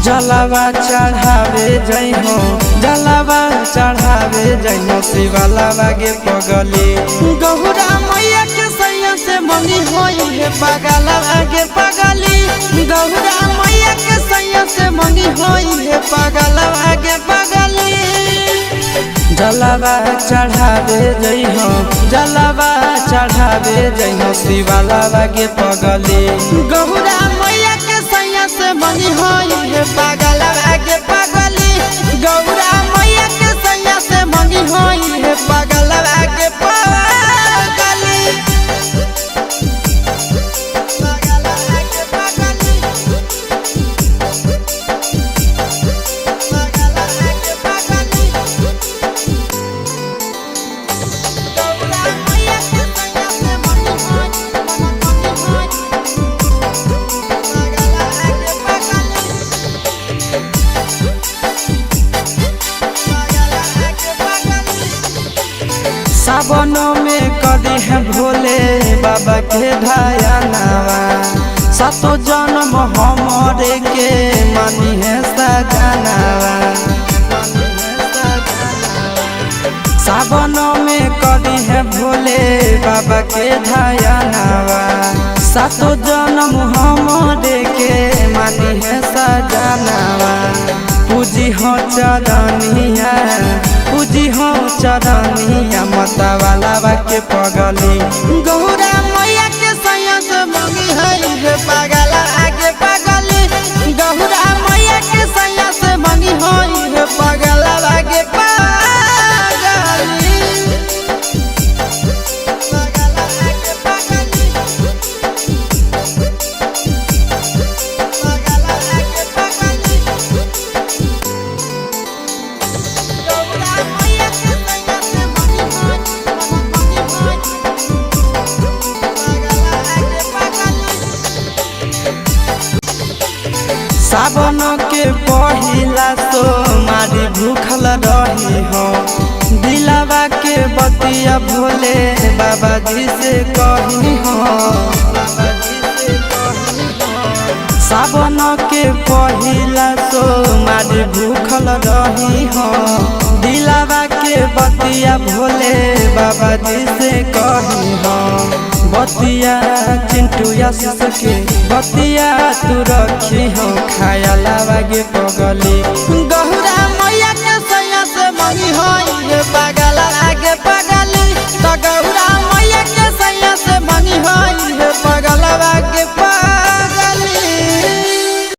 जलावा चढ़ावे जई हो, जलावा चढ़ावे जई हो शिवालावा गे पगली। गौरा मैया के सैया से मंगी होई है पगलावा गे पगली। गौरा मैया के सैया से मंगी होई है पगलावा गे पगली। जलावा चढ़ावे जई हो, जलावा चढ़ावे जई हो शिवालावा गे पगली। गौरा मैया के सैया से मंगी होई है पगलावा गे पगली। गौरा मैया के सैया से मंगी होई है पगलावा गे पगली। सावनों में कदी है भोले बाबा के ध्यानवा। सातो जन्म हमरे के मानी है सजनवा। सावनों में कदी है भोले बाबा के ध्यानवा। सातो जन्म हमरे के मानी है सजनवा। पूजी हो चरनिया, पूजी हो चरनिया मतवालावा के पगली। गौरा मैया के सैया से मंगी है पगला आगे पगली। गौरा मैया के सैया से मंगी है पगला आगे पगली। सावन के पहिला सोमारी भूखल रही हो। दिलावा के बतिया भोले बाबा जी से कही हो। सावन के पहिला सोमारी भूखल रही हो। दिलावा के बतिया भोले बाबा जी से कही हो। बतिया चिंटू आशीष के बतिया तू रखी हो खाया लावा गे पगली।